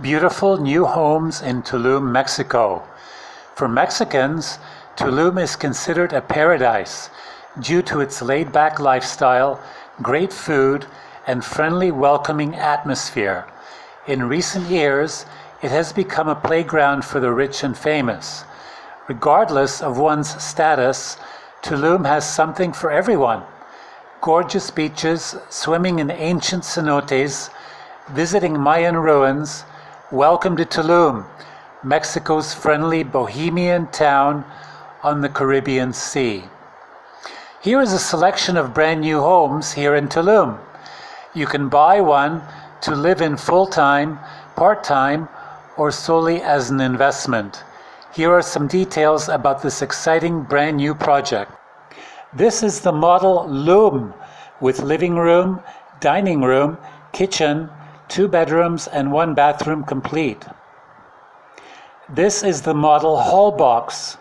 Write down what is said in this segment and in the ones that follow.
Beautiful new homes in Tulum, Mexico. For Mexicans, Tulum is considered a paradise due to its laid-back lifestyle, great food, and friendly, welcoming atmosphere. In recent years, it has become a playground for the rich and famous. Regardless of one's status, Tulum has something for everyone. Gorgeous beaches, swimming in ancient cenotes, visiting Mayan ruins. Welcome to Tulum, Mexico's friendly bohemian town on the Caribbean Sea. Here is a selection of brand new homes here in Tulum. You can buy one to live in full-time, part-time, or solely as an investment. Here are some details about this exciting brand new project. This is the model Loom with living room, dining room, kitchen, 2 bedrooms and 1 bathroom complete. This is the model Hall Box,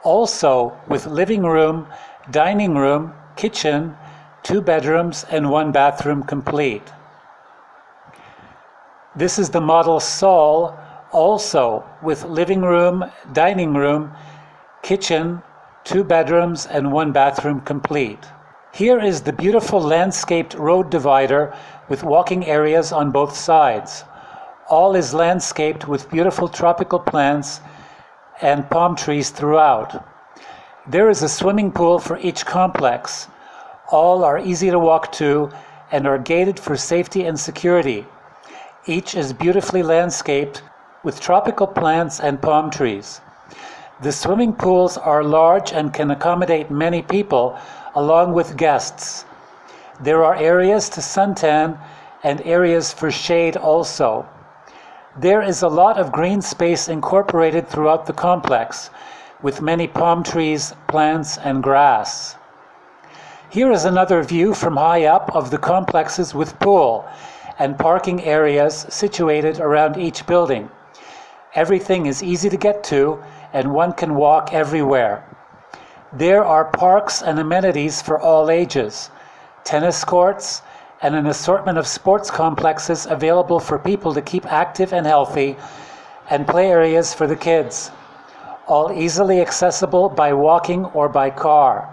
also with living room, dining room, kitchen, 2 bedrooms and 1 bathroom complete. This is the model Sol, also with living room, dining room, kitchen, 2 bedrooms and 1 bathroom complete. Here is the beautiful landscaped road divider with walking areas on both sides. All is landscaped with beautiful tropical plants and palm trees throughout. There is a swimming pool for each complex. All are easy to walk to and are gated for safety and security. Each is beautifully landscaped with tropical plants and palm trees. The swimming pools are large and can accommodate many people, along with guests. There are areas to suntan and areas for shade also. There is a lot of green space incorporated throughout the complex, with many palm trees, plants, and grass. Here is another view from high up of the complexes with pool and parking areas situated around each building. Everything is easy to get to, and one can walk everywhere. There are parks and amenities for all ages, tennis courts, and an assortment of sports complexes available for people to keep active and healthy, and play areas for the kids, all easily accessible by walking or by car.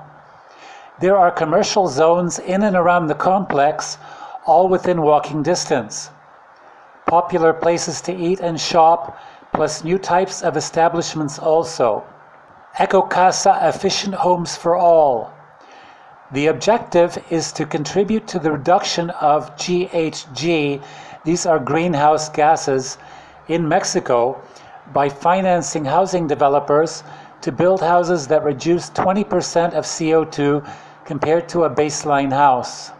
There are commercial zones in and around the complex, all within walking distance. Popular places to eat and shop, plus new types of establishments also. Eco Casa efficient homes for all. The objective is to contribute to the reduction of GHG, these are greenhouse gases, in Mexico by financing housing developers to build houses that reduce 20% of CO2 compared to a baseline house.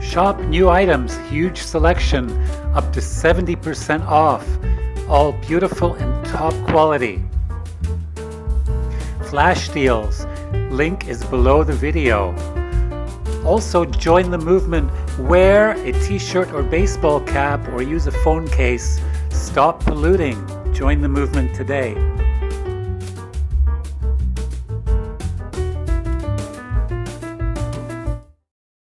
Shop new items, huge selection, up to 70% off, all beautiful and top quality. Flash deals, link is below the video. Also join the movement, wear a t-shirt or baseball cap or use a phone case, stop polluting, join the movement today.